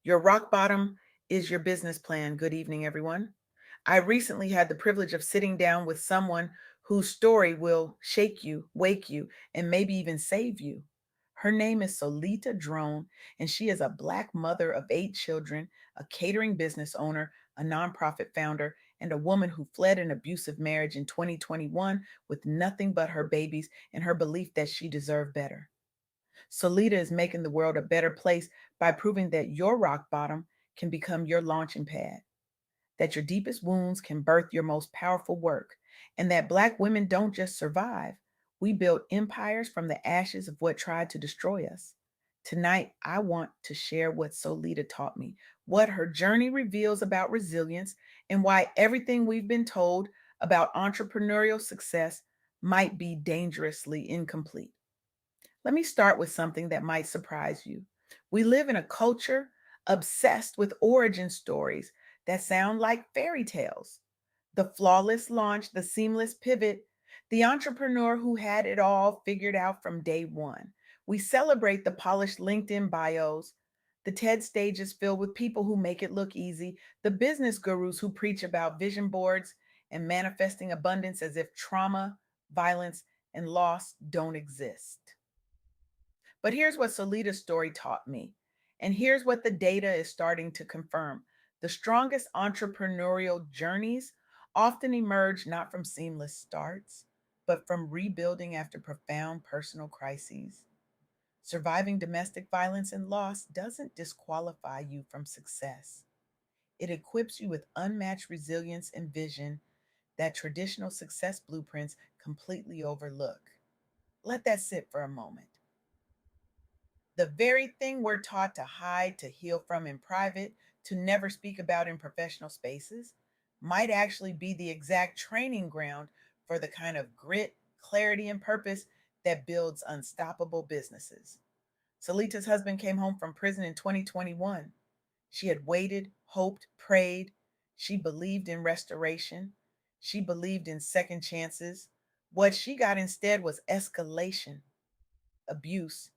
Your rock bottom is your business plan. Good evening, everyone. I recently had the privilege of sitting down with someone whose story will shake you, wake you, and maybe even save you. Her name is Solita Drone, and she is a Black mother of 8 children, a catering business owner, a nonprofit founder, and a woman who fled an abusive marriage in 2021 with nothing but her babies and her belief that she deserved better. Solita is making the world a better place by proving that your rock bottom can become your launching pad, that your deepest wounds can birth your most powerful work, and that Black women don't just survive. We build empires from the ashes of what tried to destroy us. Tonight, I want to share what Solita taught me, what her journey reveals about resilience, and why everything we've been told about entrepreneurial success might be dangerously incomplete. Let me start with something that might surprise you. We live in a culture obsessed with origin stories that sound like fairy tales. The flawless launch, the seamless pivot, the entrepreneur who had it all figured out from day one. We celebrate the polished LinkedIn bios, the TED stages filled with people who make it look easy, the business gurus who preach about vision boards and manifesting abundance as if trauma, violence, and loss don't exist. But here's what Solita's story taught me. And here's what the data is starting to confirm. The strongest entrepreneurial journeys often emerge not from seamless starts, but from rebuilding after profound personal crises. Surviving domestic violence and loss doesn't disqualify you from success. It equips you with unmatched resilience and vision that traditional success blueprints completely overlook. Let that sit for a moment. The very thing we're taught to hide, to heal from in private, to never speak about in professional spaces, might actually be the exact training ground for the kind of grit, clarity, and purpose that builds unstoppable businesses. Salita's husband came home from prison in 2021. She had waited, hoped, prayed. She believed in restoration. She believed in second chances. What she got instead was escalation, abuse,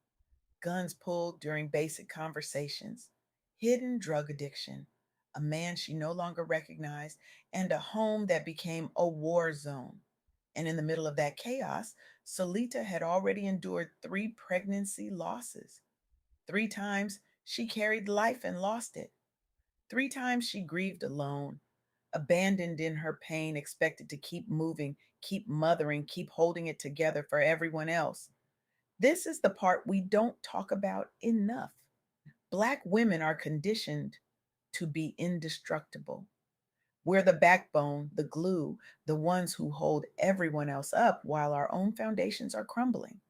guns pulled during basic conversations, hidden drug addiction, a man she no longer recognized, and a home that became a war zone. And in the middle of that chaos, Solita had already endured 3 pregnancy losses. 3 times she carried life and lost it. 3 times she grieved alone, abandoned in her pain, expected to keep moving, keep mothering, keep holding it together for everyone else. This is the part we don't talk about enough. Black women are conditioned to be indestructible. We're the backbone, the glue, the ones who hold everyone else up while our own foundations are crumbling.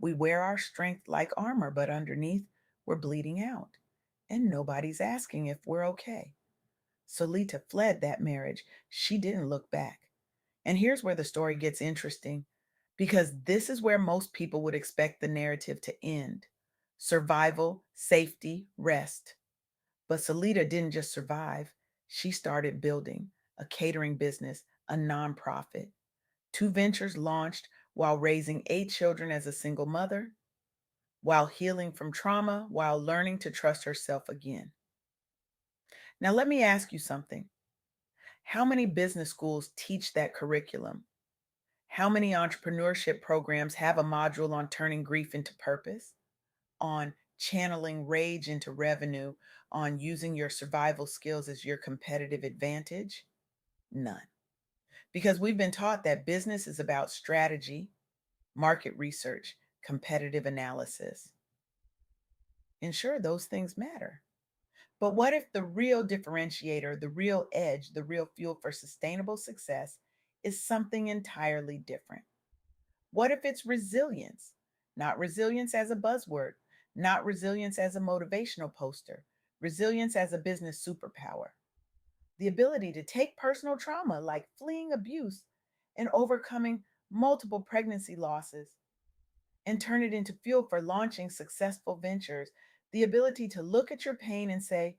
We wear our strength like armor, but underneath, we're bleeding out. And nobody's asking if we're okay. Solita fled that marriage. She didn't look back. And here's where the story gets interesting because this is where most people would expect the narrative to end: survival, safety, rest. But Salita didn't just survive, she started building a catering business, a nonprofit. 2 ventures launched while raising 8 children as a single mother, while healing from trauma, while learning to trust herself again. Now, let me ask you something. How many business schools teach that curriculum? How many entrepreneurship programs have a module on turning grief into purpose, on channeling rage into revenue, on using your survival skills as your competitive advantage? None. Because we've been taught that business is about strategy, market research, competitive analysis. And sure, those things matter. But what if the real differentiator, the real edge, the real fuel for sustainable success is something entirely different? What if it's resilience? Not resilience as a buzzword, not resilience as a motivational poster, resilience as a business superpower. The ability to take personal trauma like fleeing abuse and overcoming multiple pregnancy losses and turn it into fuel for launching successful ventures. The ability to look at your pain and say,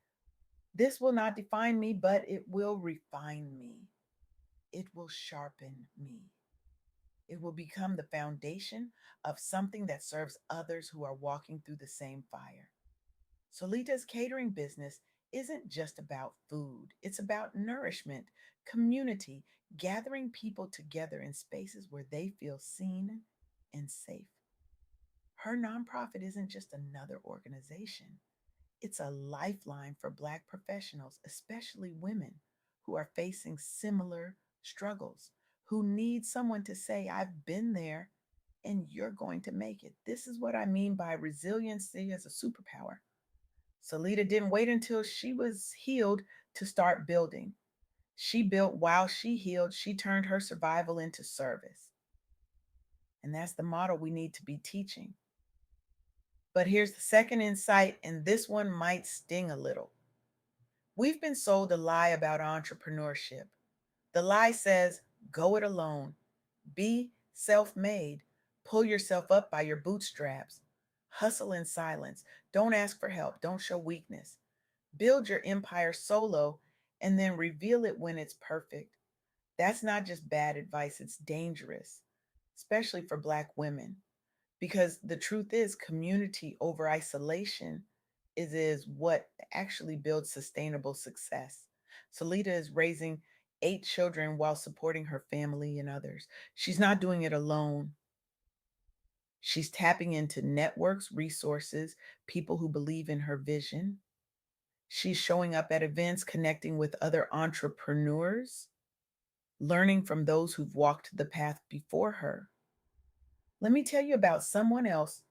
this will not define me, but it will refine me. It will sharpen me. It will become the foundation of something that serves others who are walking through the same fire. Solita's catering business isn't just about food, it's about nourishment, community, gathering people together in spaces where they feel seen and safe. Her nonprofit isn't just another organization, it's a lifeline for Black professionals, especially women who are facing similar struggles, who need someone to say, I've been there and you're going to make it. This is what I mean by resiliency as a superpower. Salita didn't wait until she was healed to start building. She built while she healed. She turned her survival into service. And that's the model we need to be teaching. But here's the second insight, and this one might sting a little. We've been sold a lie about entrepreneurship. The lie says, go it alone, be self made, pull yourself up by your bootstraps, hustle in silence, don't ask for help, don't show weakness. Build your empire solo and then reveal it when it's perfect. That's not just bad advice, it's dangerous, especially for Black women. Because the truth is, community over isolation is what actually builds sustainable success. Salita is raising 8 children while supporting her family and others. She's not doing it alone. She's tapping into networks, resources, people who believe in her vision. She's showing up at events, connecting with other entrepreneurs, learning from those who've walked the path before her. Let me tell you about someone else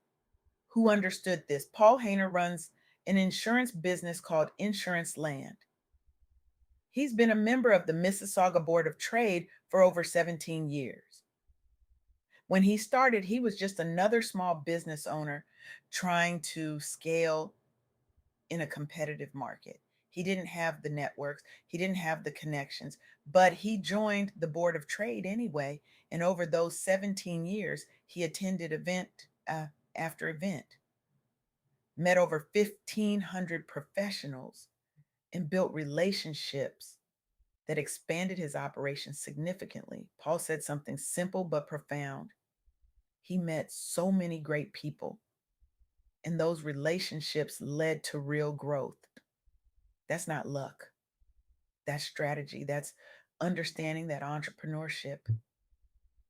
who understood this. Paul Hayner runs an insurance business called Insurance Land. He's been a member of the Mississauga Board of Trade for over 17 years. When he started, he was just another small business owner trying to scale in a competitive market. He didn't have the networks, he didn't have the connections, but he joined the Board of Trade anyway. And over those 17 years, he attended event after event, met over 1,500 professionals, and built relationships that expanded his operation significantly. Paul said something simple but profound. He met so many great people, and those relationships led to real growth. That's not luck. That's strategy. That's understanding that entrepreneurship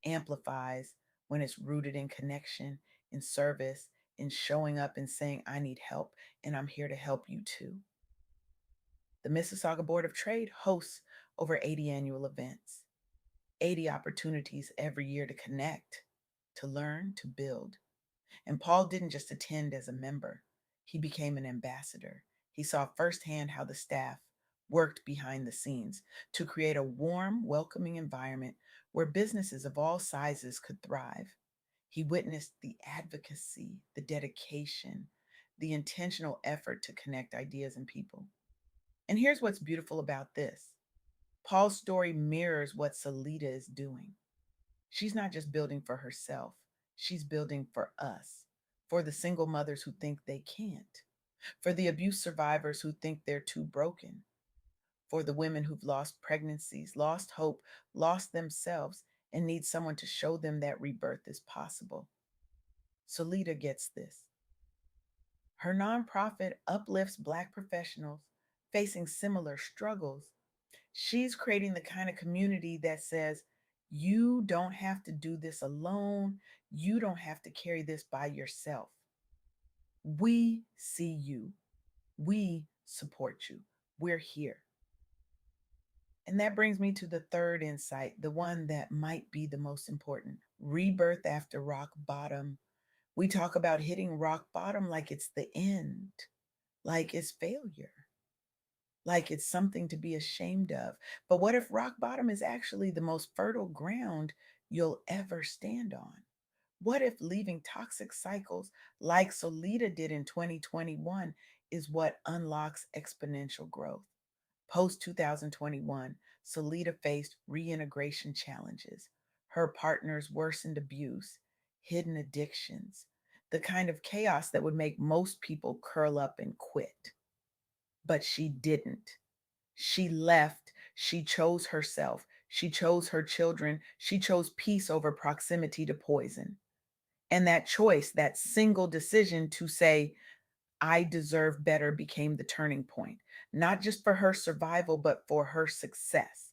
amplifies when it's rooted in connection, in service, in showing up and saying, I need help and I'm here to help you too. The Mississauga Board of Trade hosts over 80 annual events, 80 opportunities every year to connect, to learn, to build. And Paul didn't just attend as a member, he became an ambassador. He saw firsthand how the staff worked behind the scenes to create a warm, welcoming environment where businesses of all sizes could thrive. He witnessed the advocacy, the dedication, the intentional effort to connect ideas and people. And here's what's beautiful about this: Paul's story mirrors what Salita is doing. She's not just building for herself, she's building for us, for the single mothers who think they can't, for the abuse survivors who think they're too broken, for the women who've lost pregnancies, lost hope, lost themselves, and need someone to show them that rebirth is possible. Solita gets this. Her nonprofit uplifts Black professionals facing similar struggles. She's creating the kind of community that says, you don't have to do this alone. You don't have to carry this by yourself. We see you. We support you. We're here. And that brings me to the third insight, the one that might be the most important: rebirth after rock bottom. We talk about hitting rock bottom like it's the end, like it's failure, like it's something to be ashamed of. But what if rock bottom is actually the most fertile ground you'll ever stand on? What if leaving toxic cycles like Solita did in 2021 is what unlocks exponential growth? Post 2021, Solita faced reintegration challenges. Her partner's worsened abuse, hidden addictions, the kind of chaos that would make most people curl up and quit. But she didn't. She left. She chose herself. She chose her children. She chose peace over proximity to poison. And that choice, that single decision to say, I deserve better became the turning point, not just for her survival, but for her success.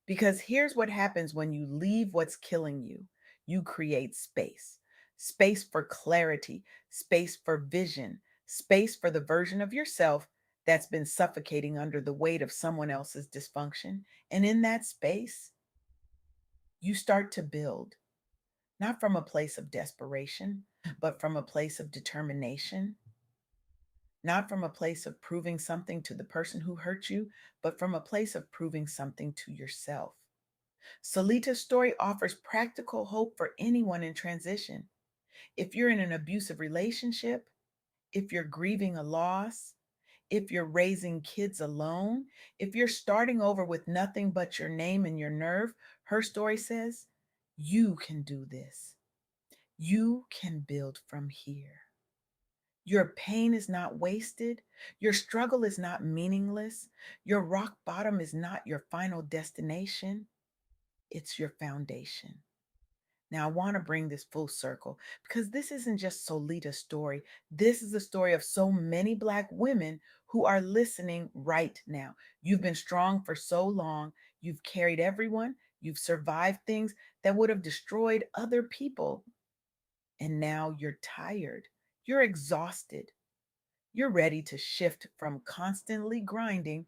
Because here's what happens when you leave what's killing you: you create space, space for clarity, space for vision, space for the version of yourself that's been suffocating under the weight of someone else's dysfunction. And in that space, you start to build, not from a place of desperation, but from a place of determination, not from a place of proving something to the person who hurt you, but from a place of proving something to yourself. Solita's story offers practical hope for anyone in transition. If you're in an abusive relationship, if you're grieving a loss, if you're raising kids alone, if you're starting over with nothing but your name and your nerve, her story says, you can do this. You can build from here. Your pain is not wasted. Your struggle is not meaningless. Your rock bottom is not your final destination. It's your foundation. Now, I want to bring this full circle because this isn't just Solita's story. This is the story of so many Black women who are listening right now. You've been strong for so long. You've carried everyone. You've survived things that would have destroyed other people. And now you're tired. You're exhausted. You're ready to shift from constantly grinding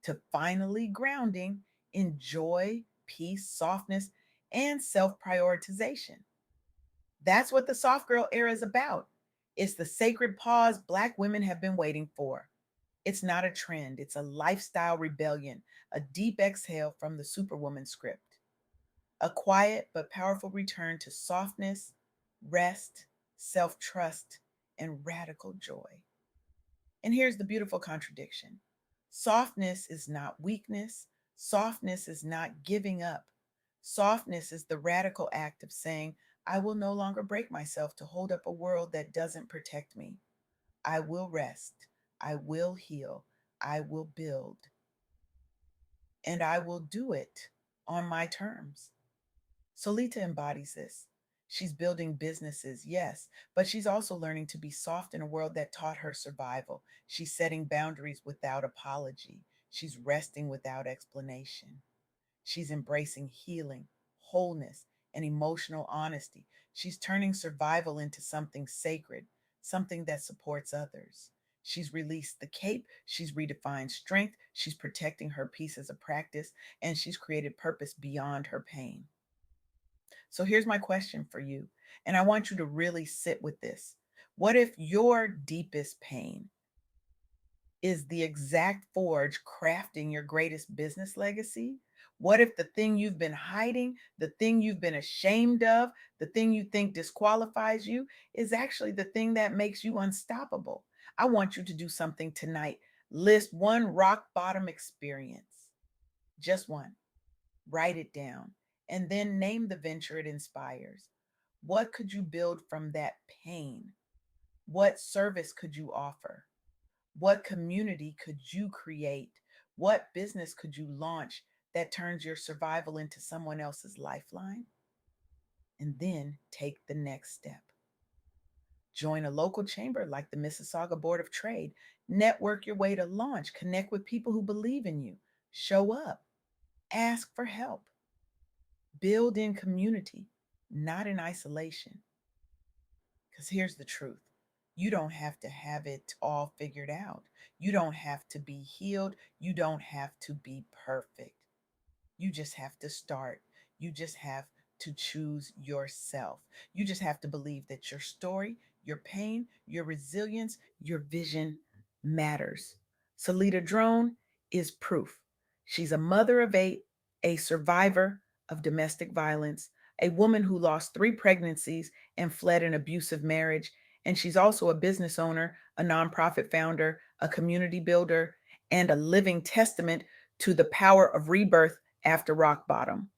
to finally grounding in joy, peace, softness, and self prioritization. That's what the soft girl era is about. It's the sacred pause Black women have been waiting for. It's not a trend, it's a lifestyle rebellion, a deep exhale from the Superwoman script, a quiet but powerful return to softness, rest, self trust, and radical joy. And here's the beautiful contradiction: softness is not weakness, softness is not giving up. Softness is the radical act of saying, I will no longer break myself to hold up a world that doesn't protect me. I will rest, I will heal, I will build, and I will do it on my terms. Solita embodies this. She's building businesses, yes, but she's also learning to be soft in a world that taught her survival. She's setting boundaries without apology. She's resting without explanation. She's embracing healing, wholeness, and emotional honesty. She's turning survival into something sacred, something that supports others. She's released the cape, she's redefined strength, she's protecting her peace as a practice, and she's created purpose beyond her pain. So here's my question for you, and I want you to really sit with this. What if your deepest pain is the exact forge crafting your greatest business legacy? What if the thing you've been hiding, the thing you've been ashamed of, the thing you think disqualifies you is actually the thing that makes you unstoppable? I want you to do something tonight. List one rock bottom experience, just one. Write it down, and then name the venture it inspires. What could you build from that pain? What service could you offer? What community could you create? What business could you launch that turns your survival into someone else's lifeline? And then take the next step. Join a local chamber like the Mississauga Board of Trade. Network your way to launch. Connect with people who believe in you. Show up. Ask for help. Build in community, not in isolation. Because here's the truth: you don't have to have it all figured out. You don't have to be healed. You don't have to be perfect. You just have to start. You just have to choose yourself. You just have to believe that your story, your pain, your resilience, your vision matters. Solita Drone is proof. She's a mother of eight, a survivor of domestic violence, a woman who lost three pregnancies and fled an abusive marriage. And she's also a business owner, a nonprofit founder, a community builder, and a living testament to the power of rebirth after rock bottom.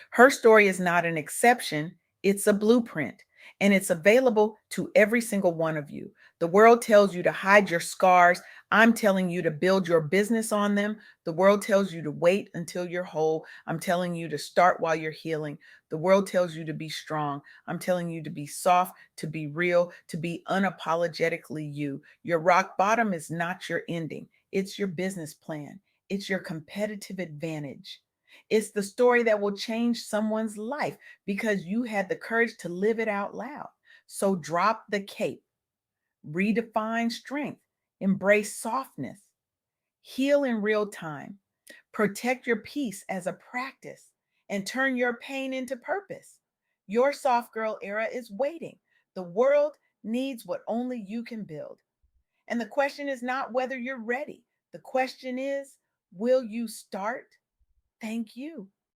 Her story is not an exception, it's a blueprint, and it's available to every single one of you. The world tells you to hide your scars, I'm telling you to build your business on them. The world tells you to wait until you're whole. I'm telling you to start while you're healing. The world tells you to be strong. I'm telling you to be soft, to be real, to be unapologetically you. Your rock bottom is not your ending, it's your business plan, it's your competitive advantage. It's the story that will change someone's life because you had the courage to live it out loud. So drop the cape, redefine strength, embrace softness, heal in real time, protect your peace as a practice, and turn your pain into purpose. Your soft girl era is waiting. The world needs what only you can build. And the question is not whether you're ready. The question is, will you start? Thank you.